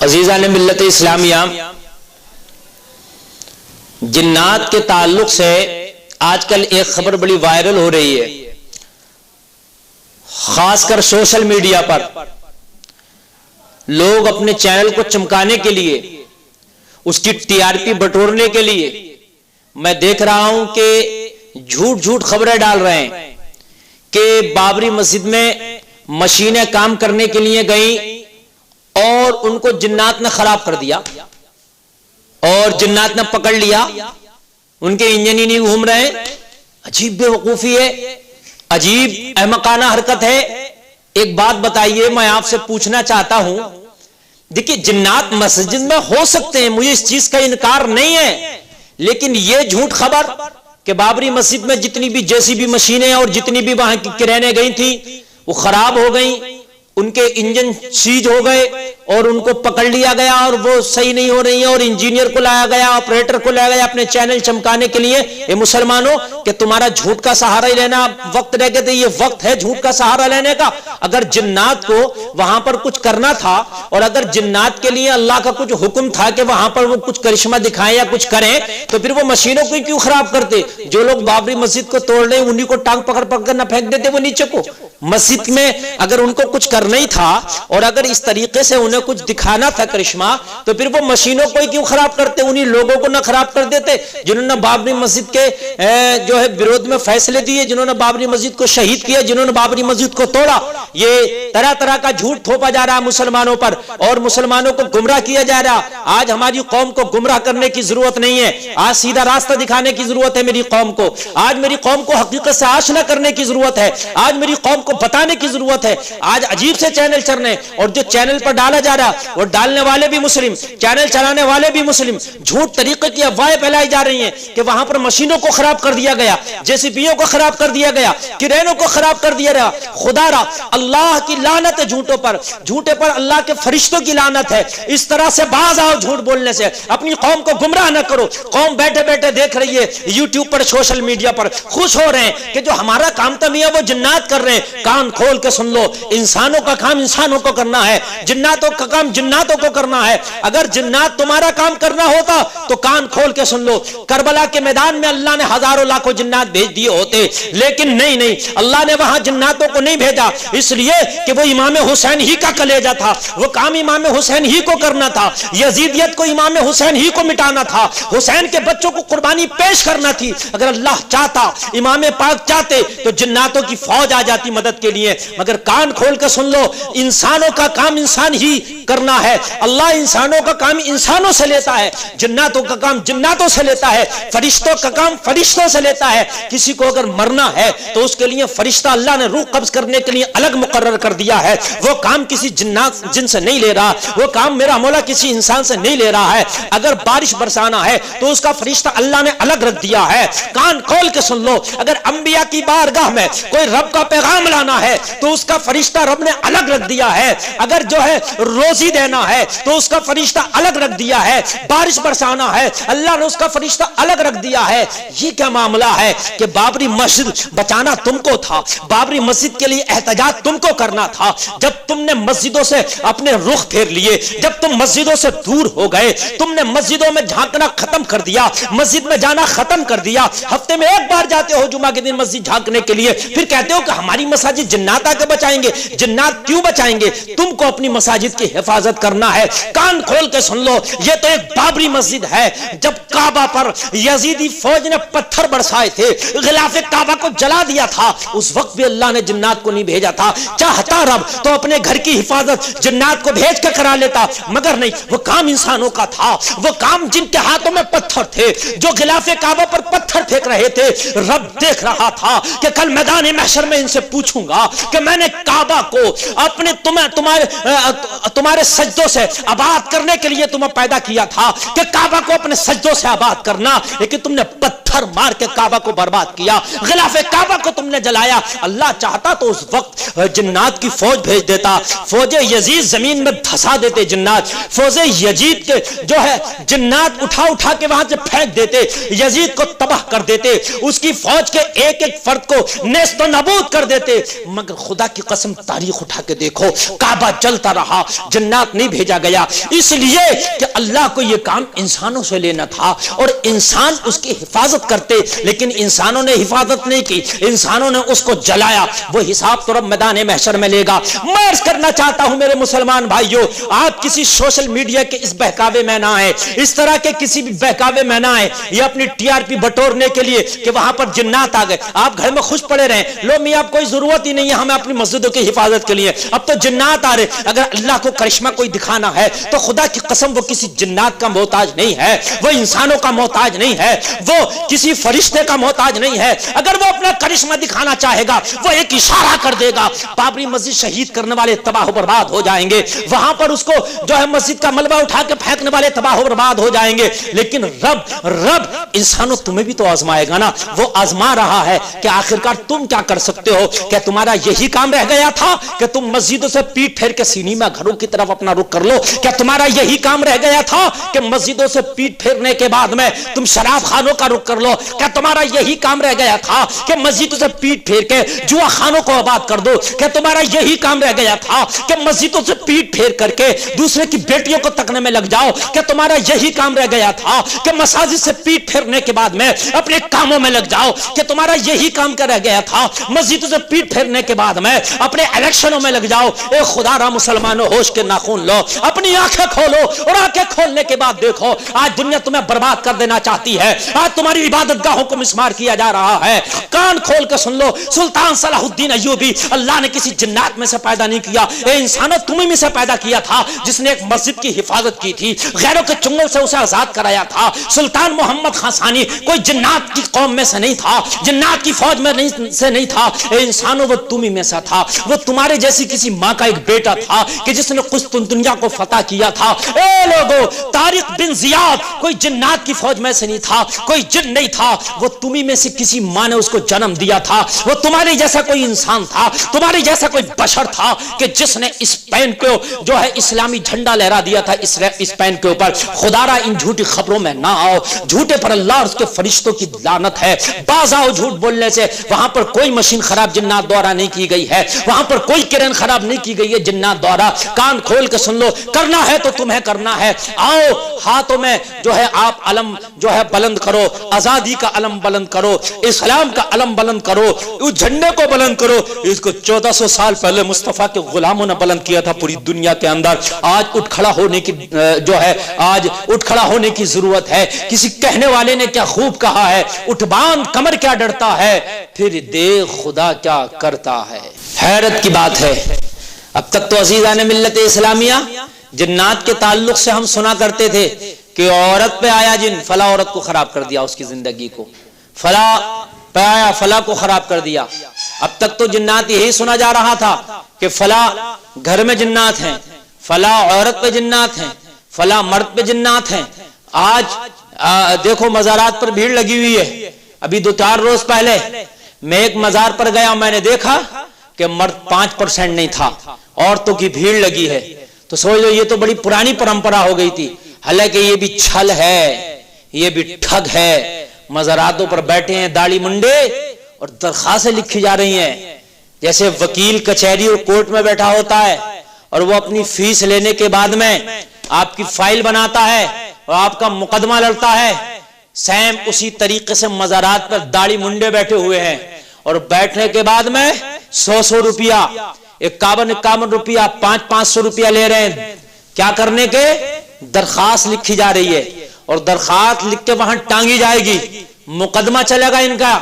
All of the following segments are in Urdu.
عزیزان ملت اسلامیہ، جنات کے تعلق سے آج کل ایک خبر بڑی وائرل ہو رہی ہے، خاص کر سوشل میڈیا پر لوگ اپنے چینل کو چمکانے کے لیے، اس کی ٹی آر پی بٹورنے کے لیے میں دیکھ رہا ہوں کہ جھوٹ جھوٹ خبریں ڈال رہے ہیں کہ بابری مسجد میں مشینیں کام کرنے کے لیے گئیں اور ان کو جنات نے خراب کر دیا اور جنات نے پکڑ لیا، ان کے انجن ہی نہیں گھوم رہے ہیں۔ عجیب بے وقوفی ہے، عجیب احمقانہ حرکت ہے۔ ایک بات بتائیے، میں آپ سے پوچھنا چاہتا ہوں، دیکھیے جنات مسجد میں ہو سکتے ہیں، مجھے اس چیز کا انکار نہیں ہے، لیکن یہ جھوٹ خبر کہ بابری مسجد میں جتنی بھی جیسی بھی مشینیں اور جتنی بھی وہاں کی کرینے گئی تھی وہ خراب ہو گئیں، ان کے انجن سیج ہو گئے اور ان کو پکڑ لیا گیا اور وہ صحیح نہیں ہو رہی ہیں اور انجینئر کو لایا گیا، آپریٹر کو لایا گیا اپنے چینل چمکانے کے لیے۔ اے مسلمانوں، کہ تمہارا جھوٹ کا سہارا ہی لینا وقت رہ گئے تھے، یہ وقت ہے جھوٹ کا سہارا لینے کا۔ اگر جنات کو وہاں پر کچھ کرنا تھا اور اگر جنات کے لیے اللہ کا کچھ حکم تھا کہ وہاں پر وہ کچھ کرشمہ دکھائیں یا کچھ کریں، تو پھر وہ مشینوں کو کیوں خراب کرتے؟ جو لوگ بابری مسجد کو توڑ رہے ہیں انہی کو ٹانگ پکڑ پکڑ کر نہ پھینک دیتے وہ نیچے کو۔ مسجد میں اگر ان کو کچھ کرنا ہی تھا اور اگر اس طریقے سے انہیں کچھ دکھانا تھا کرشمہ، تو پھر وہ مشینوں کو کیوں خراب کرتے؟ انہی لوگوں کو نہ خراب کر دیتے جنہوں نے بابری مسجد کے جو ہے وروਧ میں فیصلے دیے، جنہوں نے بابری مسجد کو شہید کیا، جنہوں نے بابری مسجد کو توڑا۔ یہ طرح طرح کا جھوٹ تھوپا جا رہا ہے مسلمانوں پر اور مسلمانوں کو گمراہ کیا جا رہا۔ آج ہماری قوم کو گمراہ کرنے کی ضرورت نہیں ہے، آج سیدھا راستہ دکھانے کی ضرورت ہے میری قوم کو۔ آج میری قوم کو حقیقت سے آشنا کرنے کی ضرورت ہے، آج میری قوم کو بتانے کی ضرورت ہے۔ آج عجیب سے چینل چل رہے ہیں اور جو چینل پر ڈالا جا رہا اور ڈالنے والے بھی مسلم، چینل چلانے والے بھی مسلم، جھوٹ طریقے کی افواہیں پھیلائی جا رہی ہیں کہ وہاں پر مشینوں کو خراب کر دیا گیا، جیسیبیوں کو خراب کر دیا گیا، کرینوں کو خراب کر دیا گیا۔ خدا را اللہ کی لعنت ہے جھوٹوں پر، جھوٹے پر اللہ کے فرشتوں کی لعنت ہے۔ اس طرح سے باز آؤ جھوٹ بولنے سے، اپنی قوم کو گمراہ نہ کرو۔ قوم بیٹھے بیٹھے دیکھ رہی ہے یوٹیوب پر، سوشل میڈیا پر، خوش ہو رہے ہیں کہ جو ہمارا کام تھا میاں وہ جنات کر رہے ہیں۔ کان کھول کے سن لو، انسانوں کا کام انسانوں کو کرنا ہے، جناتوں کا کام جناتوں کو کرنا ہے۔ اگر جنات تمہارا کام کرنا ہوتا تو کان کھول کے سن لو، کربلا کے میدان میں اللہ نے ہزاروں لاکھوں جنات بھیج دیے ہوتے، لیکن نہیں، اللہ نے وہاں جناتوں کو نہیں بھیجا، اس لیے کہ وہ امام حسین ہی کا کلیجہ تھا، وہ کام امام حسین ہی کو کرنا تھا، یزیدیت کو امام حسین ہی کو مٹانا تھا، حسین کے بچوں کو قربانی پیش کرنا تھی۔ اگر اللہ چاہتا، امام پاک چاہتے تو جناتوں کی فوج آ جاتی مدد کے لیے، مگر کان کھول کے سن لو، انسانوں کا کام انسان ہی کرنا ہے۔ اللہ انسانوں کا کام انسانوں سے لیتا ہے، جناتوں کا کام جناتوں سے لیتا ہے، فرشتوں کا کام فرشتوں سے لیتا ہے۔ کسی کو اگر مرنا ہے تو اس کے لیے فرشتہ اللہ نے روح قبض کرنے کے لیے الگ مقرر کر دیا ہے، وہ کام کسی جن سے نہیں لے رہا، وہ کام میرا مولا کسی انسان سے نہیں لے رہا ہے۔ اگر بارش برسانا ہے تو اس کا فرشتہ اللہ نے الگ رکھ دیا ہے۔ کان کھول کے سن لو، اگر انبیاء کی بارگاہ میں کوئی رب کا پیغام لانا ہے تو اس کا فرشتہ رب نے الگ رکھ دیا ہے۔ اگر جو ہے روزی دینا ہے تو اس کا فرشتہ الگ رکھ دیا ہے، بارش برسانا ہے اللہ نے اس کا فرشتہ الگ رکھ دیا ہے۔ یہ کیا معاملہ ہے کہ بابری مسجد بچانا تم کو تھا، بابری مسجد کے لیے احتجاج تم کو کرنا تھا۔ جب تم نے مسجدوں سے اپنے رخ پھیر لیے، جب تم مسجدوں سے دور ہو گئے، تم نے مسجدوں میں جھانکنا ختم کر دیا، مسجد میں جانا ختم کر دیا، ہفتے میں ایک بار جاتے ہو جمعہ کے دن مسجد جھانکنے کے لیے، پھر کہتے ہو کہ ہماری مساجد جنات آ کے بچائیں گے۔ جنات کیوں بچائیں گے؟ تم کو اپنی مساجد کی حفاظت کرنا ہے۔ کان کھول کے سن لو، یہ تو ایک بابری مسجد ہے۔ جب کعبہ پر یزیدی فوج نے پتھر برسائے تھے، غلاف کعبہ کو جلا دیا تھا، اس وقت بھی اللہ نے جنات کو نہیں بھیجا تھا۔ چاہتا رب تو اپنے گھر کی حفاظت جنات کو بھیج کے کرا لیتا، مگر نہیں، وہ کام انسانوں کا تھا، وہ کام جن کے ہاتھوں میں پتھر تھے، جو غلاف کعبہ پر پتھر پھینک رہے تھے، رب دیکھ رہا تھا کہ کل میدان محشر میں ان سے پوچھوں گا کہ میں نے کعبہ کو اپنے تمہارے سجدوں سے آباد کرنے کے لیے تمہیں پیدا کیا تھا کہ کعبہ کو اپنے سجدوں سے آباد کرنا، لیکن تم نے پتھر پتھر مار کے کعبہ کو برباد کیا، غلاف کعبہ کو تم نے جلایا۔ اللہ چاہتا تو اس وقت جنات کی فوج بھیج دیتا، فوج یزید زمین میں دھسا دیتے جنات، فوج یزید کے جو ہے جنات اٹھا اٹھا کے وہاں سے پھینک دیتے، یزید کو تباہ کر دیتے، اس کی فوج کے ایک ایک فرد کو نیست و نابود کر دیتے۔ مگر خدا کی قسم تاریخ اٹھا کے دیکھو، کعبہ جلتا رہا، جنات نہیں بھیجا گیا، اس لیے کہ اللہ کو یہ کام انسانوں سے لینا تھا اور انسان اس کی حفاظت کرتے، لیکن انسانوں نے حفاظت نہیں کی، انسانوں نے اس کو جلایا۔ وہ حساب تو رب میدان محشر میں لے گا۔ میں عرض کرنا چاہتا ہوں میرے مسلمان بھائیوں، آپ کسی سوشل میڈیا کے اس بہکاوے میں نہ آئے، اس طرح کے کسی بھی بہکاوے میں نہ آئے، یہ اپنی ٹی آر پی بٹورنے کے لیے کہ وہاں پر جنات آ گئے، آپ گھر میں خوش پڑے رہیں، لو میاں اب کوئی ضرورت ہی نہیں ہے ہمیں اپنی مسجدوں کی حفاظت کے لیے، اب تو جنات آ رہے۔ اگر اللہ کو کرشمہ کوئی دکھانا ہے تو خدا کی قسم وہ کسی جنات کا محتاج نہیں ہے، وہ انسانوں کا محتاج نہیں ہے، وہ کسی فرشتے کا محتاج نہیں ہے۔ اگر وہ اپنا کرشمہ دکھانا چاہے گا وہ ایک اشارہ کر دے گا، بابری مسجد شہید کرنے والے تباہ و برباد ہو جائیں گے، وہاں پر اس کو جو ہے مسجد کا ملبہ اٹھا کے پھینکنے والے تباہ و برباد ہو جائیں گے۔ لیکن رب انسانوں تمہیں بھی تو آزمائے گا نا، وہ آزما رہا ہے کہ آخرکار تم کیا کر سکتے ہو۔ کیا تمہارا یہی کام رہ گیا تھا کہ تم مسجدوں سے پیٹ پھیر کے سینما گھروں کی طرف اپنا رخ کر لو؟ کیا تمہارا یہی کام رہ گیا تھا کہ مسجدوں سے پیٹ پھیرنے کے بعد میں تم شراب خانوں کا رخ کر لو؟ کیا تمہارا یہی کام رہ گیا تھا کہ مسجدوں سے پیٹ پھیر کے جوا خانوں کو آباد کر دو؟ کیا تمہارا یہی کام رہ گیا تھا کہ مسجدوں سے پیٹ پھیر کر کے دوسرے کی بیٹیوں کو تکنے میں لگ جاؤ؟ کیا تمہارا یہی کام رہ گیا تھا کہ مساجد سے پیٹ پھیرنے کے بعد میں اپنے کاموں میں لگ جاؤ؟ کہ تمہارا یہی کام کیا رہ گیا تھا مسجدوں سے پیٹ پھیرنے کے بعد میں اپنے الیکشنوں میں لگ جاؤ؟ اے خدا را مسلمانوں، ہوش کے ناخن لو، اپنی آنکھیں کھولو، اور آنکھیں کھولنے کے بعد دیکھو آج دنیا تمہیں برباد کر دینا چاہتی ہے، آج تمہاری عبادت گاہوں کو مسمار کیا جا رہا ہے۔ کان کھول کے سن لو، سلطان صلاح الدین ایوبی اللہ نے کسی جنات میں سے پیدا نہیں کیا، اے انسانوں تمہیں میں سے پیدا کیا تھا، جس نے ایک مسجد کی حفاظت کی تھی، غیروں کے چنگل سے اسے آزاد کرایا تھا۔ سلطان محمد خان ثانی کوئی جنات کی قوم میں سے نہیں تھا، جنات کی فوج میں سے نہیں تھا، اے انسانوں وہ تمہیں میں سے تھا، وہ تمہارے جیسی کسی ماں کا ایک بیٹا تھا کہ جس نے قسطنطنیہ کو فتح کیا تھا۔ اے لوگو، طارق بن زیاد کوئی جنات کی فوج میں سے نہیں تھا، کوئی جن نہیں تھا، وہ تمہیں میں سے کسی ماں نے اس کو جنم دیا تھا، وہ تمہارے جیسا کوئی انسان تھا، تمہارے جیسا کوئی بشر تھا کہ جس نے اسپین کو جو ہے اسلامی جھنڈا لہرا دیا تھا اسپین کے اوپر۔ خدا را ان جھوٹی خبروں میں نہ آؤ، جھوٹے پر اللہ اور اس کے فرشتوں کی لعنت ہے۔ باز آؤ جھوٹ بولنے سے، وہاں پر کوئی مشین خراب جنات دوارا نہیں کی گئی ہے، وہاں پر کوئی کرن خراب نہیں کی گئی ہے جنات دوارا۔ کان کھول کے سن لو، کرنا ہے تو تمہیں کرنا ہے۔ آؤ ہاتھوں میں جو ہے آپ علم جو ہے بلند کرو، آزادی کا علم بلند کرو، اسلام کا علم بلند کرو، اس جھنڈے کو بلند کرو۔ اس کو 1400 سال پہلے مصطفیٰ کے غلاموں نے بلند کیا تھا پوری دنیا کے اندر۔ آج اٹھ کھڑا ہونے کی جو ہے آج اٹھ کھڑا ہونے کی ضرورت ہے۔ کسی کہنے والے نے کیا خوب کہا ہے، اٹھ باندھ کمر کیا ڈرتا ہے، پھر دیکھ خدا کیا کرتا ہے۔ حیرت کی بات ہے، اب تک تو عزیزان ملت اسلامیہ جنات کے تعلق سے ہم سنا کرتے تھے کہ عورت پہ آیا جن، فلاں عورت کو خراب کر دیا، اس کی زندگی کو، فلاں پہ آیا فلاں کو خراب کر دیا۔ اب تک تو جنات یہی سنا جا رہا تھا کہ فلاں گھر میں جنات ہیں، فلاں عورت پہ جنات ہیں، فلاں مرد پہ جنات ہیں۔ آج دیکھو مزارات پر بھیڑ لگی ہوئی ہے۔ ابھی 2-4 روز پہلے میں ایک مزار پر گیا، میں نے دیکھا کہ مرد 5% نہیں تھا، عورتوں کی بھیڑ لگی ہے۔ تو سوچ لو یہ تو بڑی پرانی پرمپرا ہو گئی تھی، حالانکہ یہ بھی چھل ہے، یہ بھی ٹھگ ہے۔ مزاراتوں پر بیٹھے ہیں داڑھی منڈے اور درخواستیں لکھی جا رہی ہیں، جیسے وکیل کچہری اور کورٹ میں بیٹھا ہوتا ہے اور وہ اپنی فیس لینے کے بعد میں آپ کی فائل بناتا ہے اور آپ کا مقدمہ لڑتا ہے۔ سیم اسی طریقے سے مزارات پر داڑھی منڈے بیٹھے ہوئے ہیں اور بیٹھنے کے بعد میں 100 روپیہ، 51 روپیہ، 500 روپیہ لے رہے ہیں۔ کیا کرنے کے؟ درخواست لکھی جا رہی ہے اور درخواست لکھ کے وہاں ٹانگی جائے گی، مقدمہ چلے گا ان کا۔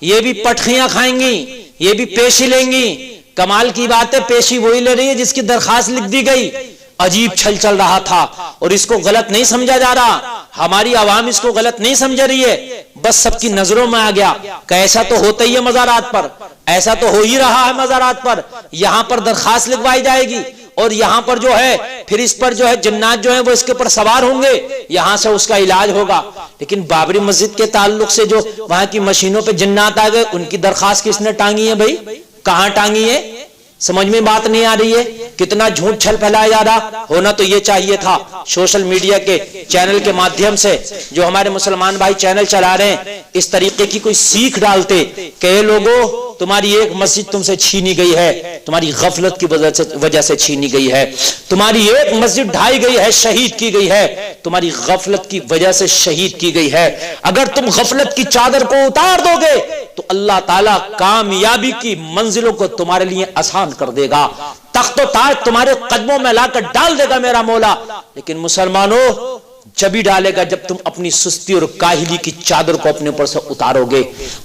یہ بھی پٹخیاں کھائیں گی، یہ بھی پیشی لیں گی۔ کمال کی بات ہے، پیشی وہی لے رہی ہے جس کی درخواست لکھ دی گئی۔ عجیب چھل چل رہا تھا اور اس کو غلط نہیں سمجھا جا رہا، ہماری عوام اس کو غلط نہیں سمجھ رہی ہے، بس سب کی نظروں میں آ گیا کہ ایسا تو ہوتا ہی ہے مزارات پر، ایسا تو ہو ہی رہا ہے مزارات پر۔ یہاں پر درخواست لکھوائی جائے گی اور یہاں پر جو ہے پھر اس پر جو ہے جنات جو ہیں وہ اس کے پر سوار ہوں گے, یہاں سے اس کا علاج ہوگا. لیکن بابری مسجد کے تعلق سے جو وہاں کی مشینوں پہ جنات آ گئے, ان کی درخواست کس نے ٹانگی ہے بھائی؟ کہاں ٹانگی ہے؟ سمجھ میں بات نہیں آ رہی ہے. کتنا جھوٹ چھل پھیلایا جا رہا. ہونا تو یہ چاہیے تھا سوشل میڈیا کے چینل کے مادھیم سے جو ہمارے مسلمان بھائی چینل چلا رہے ہیں, اس طریقے کی کوئی سیکھ ڈالتے کہ اے لوگوں تمہاری ایک مسجد تم سے چھینی گئی ہے, تمہاری غفلت کی وجہ سے چھینی گئی ہے. تمہاری ایک مسجد ڈھائی گئی ہے, شہید کی گئی ہے, تمہاری غفلت کی وجہ سے شہید کی گئی ہے. اگر تم غفلت کی چادر کو اتار دو گے تو اللہ تعالیٰ کامیابی کی منزلوں کو تمہارے لیے آسان کر دے گا, تخت و تاج تمہارے قدموں میں لا کر ڈال دے گا میرا مولا. لیکن مسلمانوں جبھی ڈالے گا جب تم اپنی سستی اور کاہلی کی چادر کو اپنے اوپر سے اتارو گے.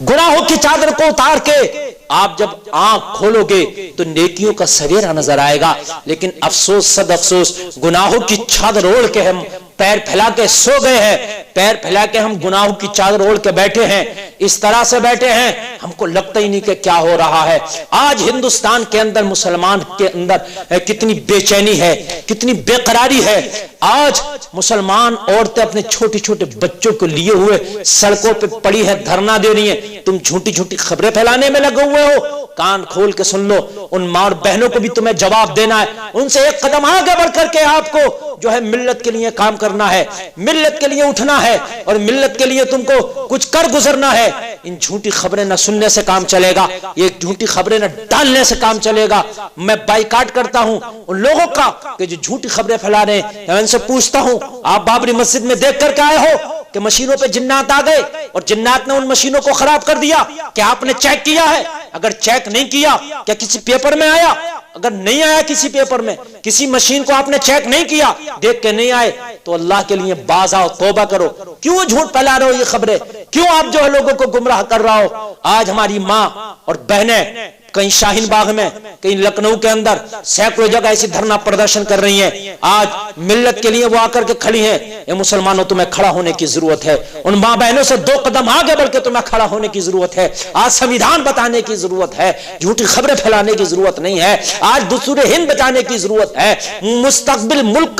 گناہوں کی چادر کو اتار کے آپ جب آنکھ کھولو گے تو نیکیوں کا سویرا نظر آئے گا. لیکن افسوس صد افسوس, گناہوں کی چادر اوڑھ کے ہم پیر پھیلا کے سو گئے ہیں, پیر پھیلا کے ہم گناہوں کی چادر اوڑھ کے بیٹھے ہیں, اس طرح سے بیٹھے ہیں ہم کو لگتا ہی نہیں کہ کیا ہو رہا ہے. آج ہندوستان کے اندر مسلمان کے اندر کتنی بے چینی ہے, کتنی بے قراری ہے. آج مسلمان عورتیں اپنے چھوٹے چھوٹے بچوں کو لیے ہوئے سڑکوں پہ پڑی ہیں, دھرنا دے رہی ہیں. تم جھوٹی جھوٹی خبریں پھیلانے میں لگے ہوئے ہو. کان کھول کے سن لو, ان ماں اور بہنوں کو بھی تمہیں جواب دینا ہے. ان سے ایک قدم آگے بڑھ کر کے آپ کو جو ہے ملت کے لیے کام کرنا ہے, ملت کے لیے اٹھنا ہے, اور ملت کے لیے تم کو کچھ کر گزرنا ہے. ان جھوٹی خبریں نہ سننے سے کام چلے گا, یہ جھوٹی خبریں نہ ڈالنے سے کام چلے گا. میں بائیکاٹ کرتا ہوں ان لوگوں کا کہ جو جھوٹی خبریں پھیلا رہے ہیں. میں ان سے پوچھتا ہوں, آپ بابری مسجد میں دیکھ کر کے آئے ہو کہ مشینوں پہ جنات آ گئے اور جنات نے ان مشینوں کو خراب کر دیا؟ کیا آپ نے چیک کیا ہے؟ اگر چیک نہیں کیا کیا کسی پیپر میں آیا؟ اگر نہیں آیا کسی پیپر میں, کسی مشین کو آپ نے چیک نہیں کیا, دیکھ کے نہیں آئے, تو اللہ کے لیے باز آؤ, توبہ کرو. کیوں جھوٹ پھیلا رہے ہو یہ خبریں؟ کیوں آپ جو ہے لوگوں کو گمراہ کر رہا ہو؟ آج ہماری ماں اور بہنیں کہیں شاہین باغ میں, کہیں لکھنؤ کے اندر سینکڑوں جگہ ایسی دھرنا پردرشن کر رہی ہیں. آج ملت کے لیے وہ آ کر کے کھڑی ہیں. اے مسلمانوں تمہیں کھڑا ہونے کی ضرورت ہے. ان ماں بہنوں سے 2 قدم آگے بڑھ کے تمہیں کھڑا ہونے کی ضرورت ہے. آج سنویدھان بتانے کی ضرورت ہے, جھوٹی خبریں پھیلانے کی ضرورت نہیں ہے. آج دستور ہند بچانے کی ضرورت ہے. مستقبل ملک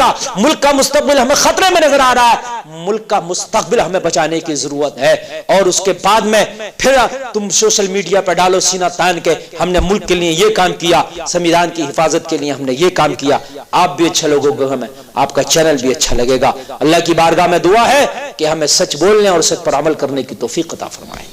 کا مستقبل ہمیں خطرے میں نظر آ رہا ہے. ملک کا مستقبل ہمیں بچانے کی ضرورت ہے. اور اس کے بعد میں پھر تم سوشل میڈیا پہ ڈالو سینہ تان کے ہم نے ملک کے لیے یہ کام کیا, سنویدھان کی حفاظت کے لیے ہم نے یہ کام کیا. آپ بھی اچھا لوگوں کو, ہمیں آپ کا چینل بھی اچھا لگے گا. اللہ کی بارگاہ میں دعا ہے کہ ہمیں سچ بولنے اور سچ پر عمل کرنے کی توفیق عطا فرمائے.